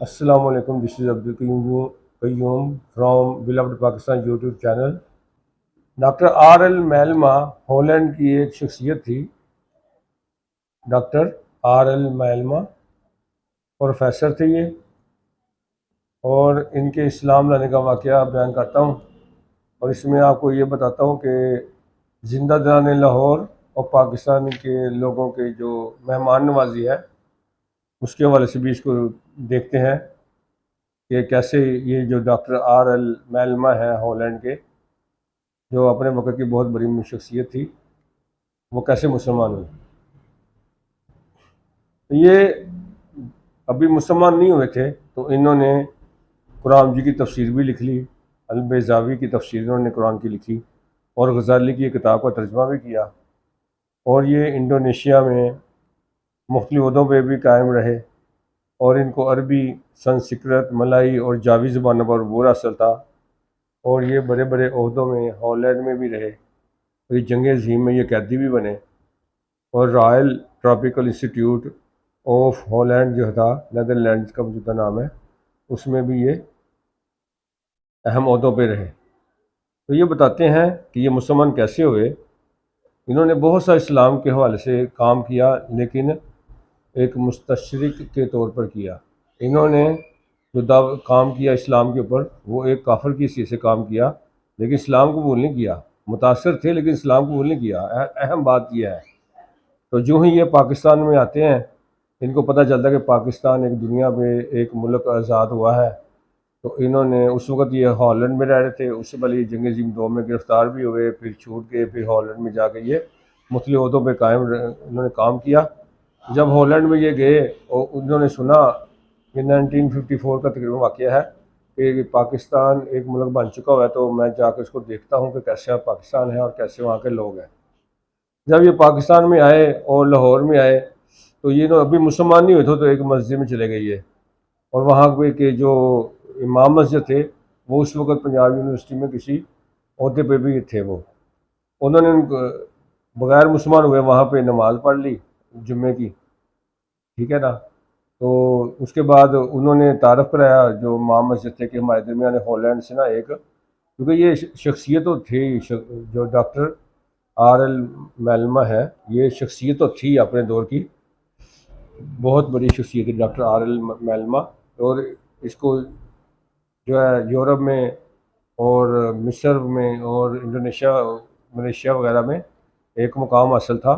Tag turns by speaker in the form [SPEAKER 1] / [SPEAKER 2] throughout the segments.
[SPEAKER 1] Assalamu alaikum. This is Abdul Qayyum from Beloved Pakistan YouTube चैनल। Doctor R L Mellema Holland की एक शख्सियत थी। Doctor R L Mellema professor थे ये, और इनके इस्लाम लाने का वाक़या बयान करता हूँ। और इसमें आपको ये बताता हूँ कि जिंदा दिलाने लाहौर और पाकिस्तान के लोगों के जो मेहमान नवाजी है उसके हवाले से भी इसको देखते हैं कि कैसे ये जो डॉक्टर आर एल मैलमा है हॉलैंड के, जो अपने वक़्त की बहुत बड़ी शख्सियत थी, वो कैसे मुसलमान हुई। तो ये अभी मुसलमान नहीं हुए थे तो इन्होंने कुरान जी की तफसीर भी लिख ली। अल-बेज़ावी की तफसीर इन्होंने कुरान की लिखी और गज़ाली की किताब का तर्जुमा भी किया। और ये इंडोनेशिया में मुख्तलिफ ओहदों पर भी कायम रहे और इनको अरबी, संस्कृत, मलाई और जावी ज़बानों पर बुरा असर था। और ये बड़े बड़े ओहदों में हॉलैंड में भी रहे और ये जंग अज़ीम में ये कैदी भी बने। और royal tropical institute of Holland जो था, नदरलैंड का मौजूदा नाम है, उसमें भी ये अहम ओहदों पे रहे। तो ये बताते हैं कि ये मुसलमान कैसे हुए। इन्होंने बहुत सा इस्लाम के हवाले से काम किया, लेकिन एक मुस्तशरिक के तौर पर किया। इन्होंने जो काम किया इस्लाम के ऊपर, वो एक काफिर की हैसियत से काम किया, लेकिन इस्लाम कबूल नहीं किया। मुतासर थे लेकिन इस्लाम कबूल नहीं किया। अहम बात यह है। तो जो ही ये पाकिस्तान में आते हैं, इनको पता चलता है कि पाकिस्तान एक दुनिया में एक मुल्क आज़ाद हुआ है। तो इन्होंने उस वक़्त ये हॉलैंड में रह रहे थे। उससे पहले ये जंग अज़ीम 2 में गिरफ़्तार भी हुए, फिर छूट गए, फिर हॉलैंड में जाके ये मुख्तलिफ़ ओहदों पे इन्होंने काम किया। जब हॉलैंड में ये गए और उन्होंने सुना कि 1954 का तकरीबन वाक़या है कि पाकिस्तान एक मुल्क बन चुका हुआ है, तो मैं जाकर उसको देखता हूँ कि कैसा पाकिस्तान है और कैसे वहाँ के लोग हैं। जब ये पाकिस्तान में आए और लाहौर में आए, तो ये लोग अभी मुसलमान नहीं हुए थे, तो एक मस्जिद में चले गए ये। और वहाँ पे के जो इमाम मस्जिद थे, वो उस वक़्त पंजाब यूनिवर्सिटी में किसी ओहदे पे भी थे वो। उन्होंने बग़ैर मुसलमान हुए वहाँ पे नमाज़ पढ़ ली जुम्मे की, ठीक है ना। तो उसके बाद उन्होंने तारफ़ कराया जो इमाम मस्जिद थे कि हमारे दरमियान हॉलैंड से ना एक, क्योंकि ये शख्सियत तो थी, जो डॉक्टर आर एल मैलमा है, ये शख्सियत तो थी अपने दौर की, बहुत बड़ी शख्सियत है डॉक्टर आर एल मैलमा। और इसको जो है यूरोप में और मिस्र में और इंडोनेशिया, मलेशिया वगैरह में एक मुकाम हासिल था,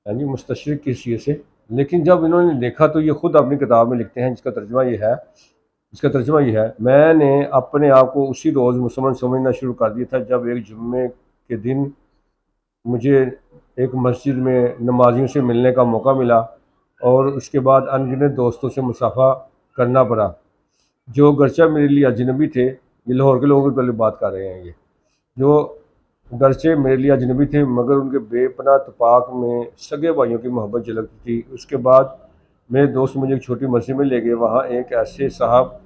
[SPEAKER 1] हाँ जी, मुस्तशरिक की हैसियत से। लेकिन जब इन्होंने देखा तो ये ख़ुद अपनी किताब में लिखते हैं, जिसका तर्जुमा ये है, मैंने अपने आप को उसी रोज़ मुसलमान समझना शुरू कर दिया था जब एक जुम्मे के दिन मुझे एक मस्जिद में नमाजियों से मिलने का मौका मिला और उसके बाद अनगिनत दोस्तों से मुसाफा करना पड़ा, जो गर्चा मेरे लिए अजनबी थे। ये लाहौर के लोगों की पहले बात कर रहे हैं। ये जो गर्चे मेरे लिए अजनबी थे, मगर उनके बेपनाह तपाक में सगे भाइयों की मोहब्बत झलकती थी। उसके बाद मेरे दोस्त मुझे एक छोटी मस्जिद में ले गए। वहाँ एक ऐसे साहब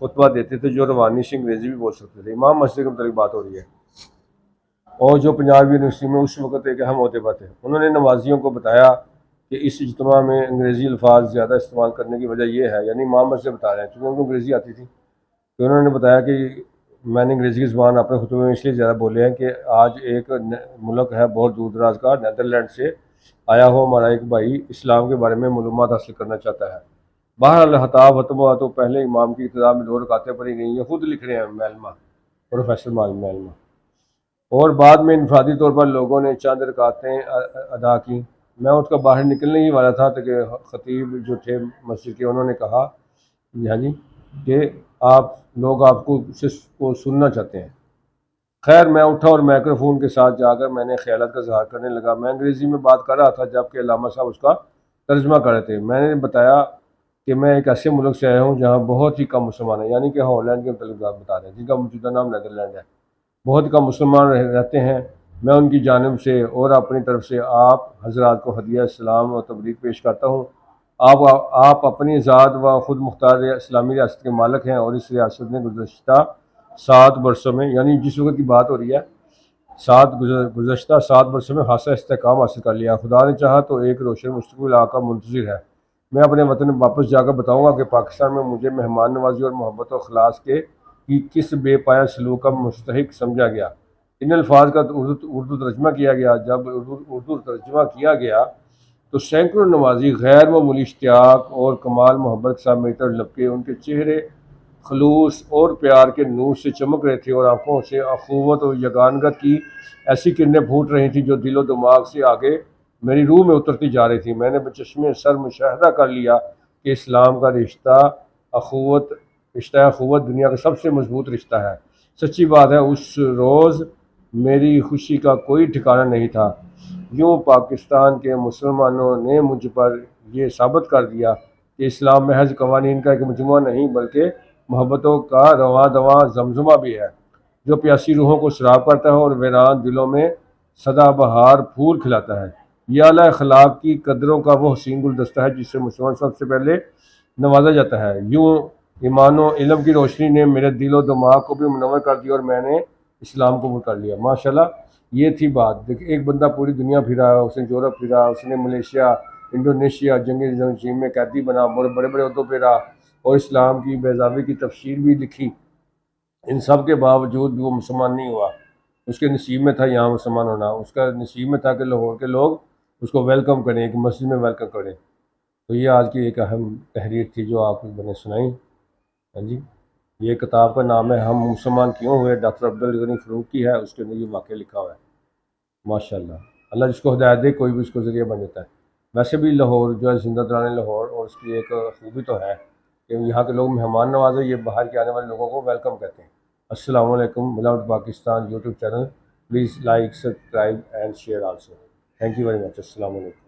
[SPEAKER 1] खुतबा देते थे जो रवानी से अंग्रेज़ी भी बोल सकते थे। इमाम मस्जिद के मतलब बात हो रही है, और जो पंजाब यूनिवर्सिटी में उस वक़्त एक अहम ओहदे पर थे। उन्होंने नमाजियों को बताया कि इस इज्तिमा में अंग्रेज़ी अल्फाज ज़्यादा इस्तेमाल करने की वजह यह है, यानी इमाम मस्जिद बता रहे हैं, क्योंकि उनको अंग्रेज़ी आती थी। तो उन्होंने बताया कि मैंने अंग्रेज़ी की ज़ुबान अपने खुतबे में इसलिए ज़्यादा बोले हैं कि आज एक मुल्क है बहुत दूर दराज का, नैदरलैंड से आया हो हमारा एक भाई, इस्लाम के बारे में मालूमात हासिल करना चाहता है। बहरहाल हताब खत्म हुआ तो पहले इमाम की इब्तिदा में 2 रकातें पढ़ी गई। ये खुद लिख रहे हैं मैलमा, प्रोफेसर मैलमा। और बाद में इनफरादी तौर पर लोगों ने चंद रकातें अदा की। मैं उठकर बाहर निकलने ही वाला था तो ख़तीब जो थे मस्जिद के, उन्होंने कहा, हाँ जी, कि आप लोग आपको को सुनना चाहते हैं। खैर मैं उठा और माइक्रोफोन के साथ जाकर मैंने ख्यालात का इज़हार करने लगा। मैं अंग्रेज़ी में बात कर रहा था जबकि अल्लामा साहब उसका तर्जुमा कर रहे थे। मैंने बताया कि मैं एक ऐसे मुल्क से आया हूँ जहाँ बहुत ही कम मुसलमान हैं, यानी कि हॉलैंड के मतलब बता रहे हैं, जिनका मौजूदा नाम नैदरलैंड है। बहुत कम मुसलमान रहते हैं। मैं उनकी जानिब से और अपनी तरफ से आप हजरात को हदिया सलाम और तबरीक पेश करता हूँ। आप अपनी ज़ात व खुद मुख्तार इस्लामी रियासत के मालिक हैं और इस रियासत ने गुज़श्ता 7 बरसों में, यानी जिस वक्त की बात हो रही है, गुज़श्ता 7 बरसों में खासा इस्तेहकाम हासिल कर लिया। खुदा ने चाहा तो एक रोशन मुस्तक़बिल आका मुंतज़िर है। मैं अपने वतन वापस जाकर बताऊंगा कि पाकिस्तान में मुझे मेहमान नवाजी और मोहब्बत और अखलास के की किस बेपाया सलूक का मुस्तहिक समझा गया। इन अल्फाज का उर्दू तर्जमा किया गया। जब उर्दू तर्जमा किया गया तो सैकड़ों नवाजी गैर मामूली इश्तियाक और कमाल मोहब्बत के साथ मेरी तरफ लपके। उनके चेहरे खलूस और प्यार के नूर से चमक रहे थे और आंखों से अखुवत और यगानगत की ऐसी किरणें फूट रही थी जो दिलो दिमाग से आगे मेरी रूह में उतरती जा रही थी। मैंने बचश्मे सर मुशाहदा कर लिया कि इस्लाम का रिश्ता अखुवत दुनिया का सबसे मजबूत रिश्ता है। सच्ची बात है, उस रोज़ मेरी खुशी का कोई ठिकाना नहीं था। यूँ पाकिस्तान के मुसलमानों ने मुझ पर यह साबित कर दिया कि इस्लाम महज कवानीन का एक मजमूआ नहीं बल्कि मोहब्बतों का रवां दवां जमजमा भी है, जो प्यासी रूहों को शराब करता है और वीरान दिलों में सदाबहार फूल खिलाता है। यह आला अखलाक की कदरों का वो हसीन गुलदस्ता है जिससे मुसलमान सबसे पहले नवाजा जाता है। यूँ ईमान और इल्म की रोशनी ने मेरे दिलो दिमाग को भी मुनव्वर कर दिया और मैंने इस्लाम कबूल कर लिया। माशाल्लाह, ये थी बात। देखिए, एक बंदा पूरी दुनिया फिरा, उसने यूरोप फिरा, उसने मलेशिया, इंडोनेशिया जंगी जंजीम में कैदी बना, बड़े बड़े उहदों पे रहा और इस्लाम की बेज़ावी की तफसीर भी लिखी। इन सब के बावजूद भी वो मुसलमान नहीं हुआ। उसके नसीब में था यहाँ मुसलमान होना। उसका नसीब में था कि लाहौर के लोग उसको वेलकम करें, एक मस्जिद में वेलकम करें। तो ये आज की एक अहम तहरीर थी जो आपको मैंने सुनाई। हाँ जी, ये किताब का नाम है हम मुसलमान क्यों हुए, डॉक्टर अब्दुल गनी फ़ारूक की है। उसके अंदर ये वाक़या लिखा हुआ है। माशाल्लाह, अल्लाह जिसको हिदायत दे कोई भी उसको ज़रिया बन जाता है। वैसे भी लाहौर जो है ज़िंदा दरानी लाहौर, और उसकी एक खूबी तो है कि यहाँ के लोग मेहमान नवाज़ है, ये बाहर के आने वाले लोगों को वेलकम कहते हैं। अस्सलाम वालेकुम, Bilawal Pakistan YouTube channel, please like subscribe and share also. Thank you very much. अस्सलाम वालेकुम।